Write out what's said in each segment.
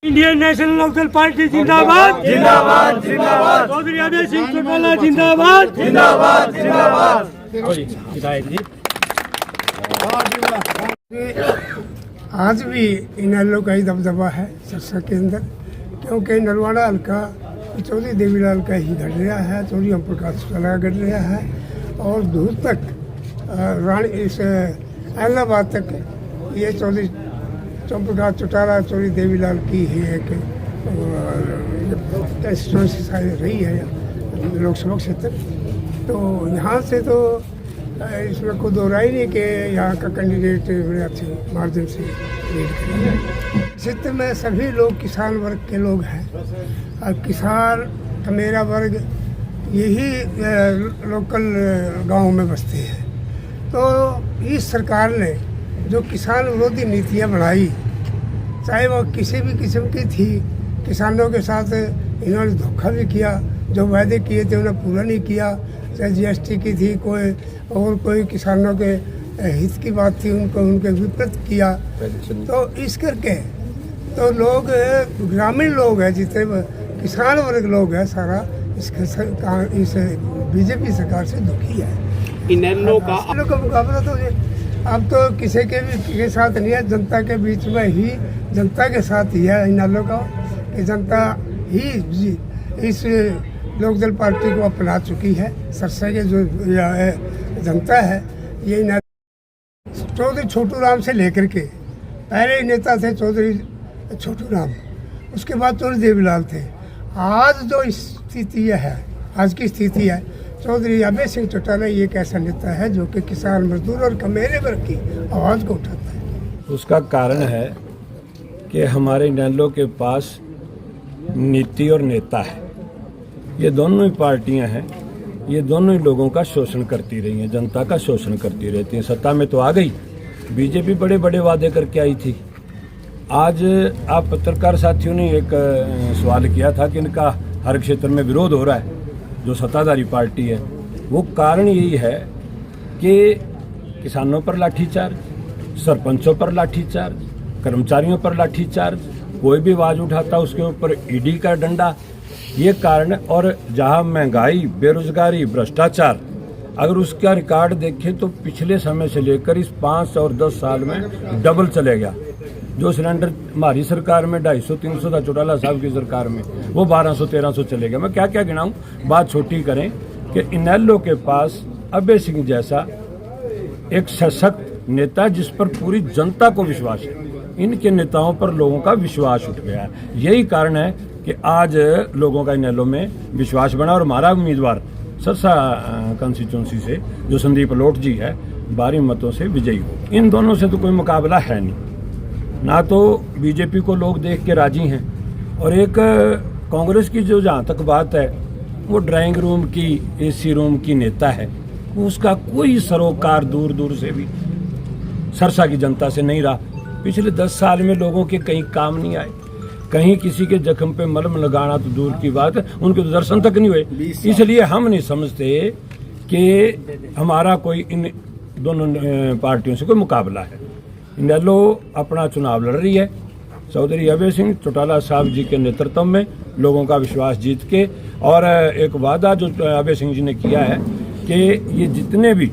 Indian national Lokdal party जिंदाबाद जिंदाबाद जिंदाबाद चौधरी अभय सिंह चौटाला जिंदाबाद जिंदाबाद जिंदाबाद। आज भी इनेलो का ही दबदबा है सिरसा के अंदर, क्योंकि नरवाड़ा हल्का चौधरी देवीलाल का ही घट रहा है, चौधरी ओम प्रकाश चौटाला का घट रहा है और दूर तक रानी इस इलाहाबाद तक ये चौधरी ओम प्रकाश चौटाला चौधरी देवीलाल की ही एक कंस्टिट्यूंसी रही है लोकसभा क्षेत्र। तो यहाँ से तो इसमें कोई दो राय नहीं कि यहाँ का कैंडिडेट बड़े अच्छे मार्जिन से लीड करेंगे। क्षेत्र में सभी लोग किसान वर्ग के लोग हैं और किसान का मेरा वर्ग यही लोकल गांव में बसते हैं। तो इस सरकार ने जो किसान विरोधी नीतियाँ बनाई, चाहे वो किसी भी किस्म की थी, किसानों के साथ इन्होंने धोखा भी किया, जो वायदे किए थे उन्हें पूरा नहीं किया, चाहे जीएसटी की थी कोई और कोई किसानों के हित की बात थी उनको उनके विपरीत किया। तो इस करके तो लोग ग्रामीण लोग हैं, जितने किसान वर्ग लोग हैं, सारा इस बीजेपी सरकार से दुखी है। इनेलो का मुकाबला तो अब तो किसी के भी के साथ नहीं है, जनता के बीच में ही, जनता के साथ ही है इनेलो का, कि जनता ही इस लोकदल पार्टी को अपना चुकी है। सिरसा के जो जनता है ये चौधरी छोटू राम से लेकर के पहले नेता थे चौधरी छोटू राम, उसके बाद चौधरी देवीलाल थे। आज जो स्थिति है, आज की स्थिति है, चौधरी अभय सिंह चौटाला ये एक ऐसा नेता है जो कि किसान मजदूर और कमेरे वर्ग की आवाज़ को उठाता है। उसका कारण है कि हमारे इनेलो के पास नीति और नेता है। ये दोनों ही पार्टियां हैं, ये दोनों ही लोगों का शोषण करती रही हैं, जनता का शोषण करती रहती हैं। सत्ता में तो आ गई, बीजेपी बड़े बड़े वादे करके आई थी। आज आप पत्रकार साथियों ने एक सवाल किया था कि इनका हर क्षेत्र में विरोध हो रहा है, जो सत्ताधारी पार्टी है। वो कारण यही है कि किसानों पर लाठीचार्ज, सरपंचों पर लाठीचार्ज, कर्मचारियों पर लाठीचार्ज, कोई भी आवाज उठाता उसके ऊपर ईडी का डंडा, ये कारण। और जहां महंगाई, बेरोजगारी, भ्रष्टाचार, अगर उसका रिकॉर्ड देखें तो पिछले समय से लेकर इस 5 और 10 साल में डबल चले गया। जो सिलेंडर हमारी सरकार में 250-300 था, चौटाला साहब की सरकार में वो 1200-1300 चले गया। मैं क्या क्या गिनाऊं, बात छोटी करें कि इनेलो के पास अभय सिंह जैसा एक सशक्त नेता जिस पर पूरी जनता को विश्वास है, इनके नेताओं पर लोगों का विश्वास उठ गया है। यही कारण है कि आज लोगों का इनेलो में विश्वास बना और हमारा उम्मीदवार सिरसा कंस्टिट्यूंसी से जो संदीप लोट जी है 12 मतों से विजयी हो। इन दोनों से तो कोई मुकाबला है नहीं, ना तो बीजेपी को लोग देख के राजी हैं, और एक कांग्रेस की जो जहाँ तक बात है वो ड्राइंग रूम की, एसी रूम की नेता है, उसका कोई सरोकार दूर दूर से भी सिरसा की जनता से नहीं रहा। पिछले 10 साल में लोगों के कहीं काम नहीं आए, कहीं किसी के जख्म पे मलम लगाना तो दूर की बात, उनके तो दर्शन तक नहीं हुए। इसलिए हम नहीं समझते कि हमारा कोई इन दोनों पार्टियों से कोई मुकाबला है। इनेलो अपना चुनाव लड़ रही है, चौधरी अभय सिंह चौटाला साहब जी के नेतृत्व में लोगों का विश्वास जीत के, और एक वादा जो अभय सिंह जी ने किया है कि ये जितने भी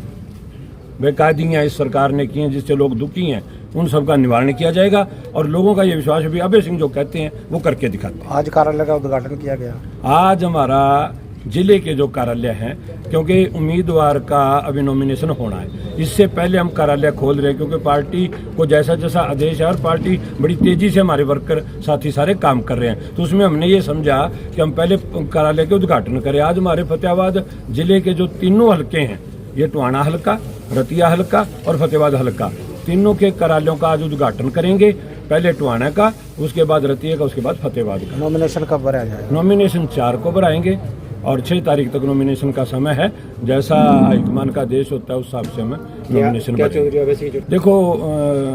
बेकायदियाँ इस सरकार ने की हैं, जिससे लोग दुखी हैं, उन सब का निवारण किया जाएगा। और लोगों का ये विश्वास है भी अभय सिंह जो कहते हैं वो करके दिखाते हैं। आज कार्यालय का उद्घाटन किया गया। आज हमारा जिले के जो कार्यालय हैं, क्योंकि उम्मीदवार का अभी नॉमिनेशन होना है, इससे पहले हम कार्यालय खोल रहे हैं, क्योंकि पार्टी को जैसा जैसा आदेश है और पार्टी बड़ी तेजी से हमारे वर्कर साथी सारे काम कर रहे हैं, तो उसमें हमने ये समझा कि हम पहले कार्यालय के उद्घाटन करें। आज हमारे फतेहाबाद जिले के जो तीनों हल्के हैं, ये टवाणा हल्का, रतिया हल्का और फतेहाबाद हल्का, तीनों के कार्यालयों का आज उद्घाटन करेंगे। पहले टवाणा का, उसके बाद रतिया का, उसके बाद फतेहाबाद का। नॉमिनेशन कब भरा जाएगा? नॉमिनेशन 4 को भराएंगे और 6 तारीख तक नॉमिनेशन का समय है। जैसा हाईकमान का आदेश होता है उस हिसाब से हमें नॉमिनेशन भरेंगे। देखो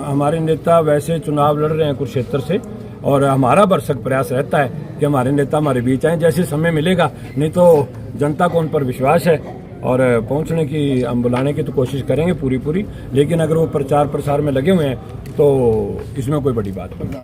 हमारे नेता वैसे चुनाव लड़ रहे हैं कुरुक्षेत्र से, और हमारा भरसक प्रयास रहता है कि हमारे नेता हमारे बीच आए जैसे समय मिलेगा, नहीं तो जनता को उन पर विश्वास है और पहुंचने की, हम बुलाने की तो कोशिश करेंगे पूरी। लेकिन अगर वो प्रचार प्रसार में लगे हुए हैं तो इसमें कोई बड़ी बात नहीं।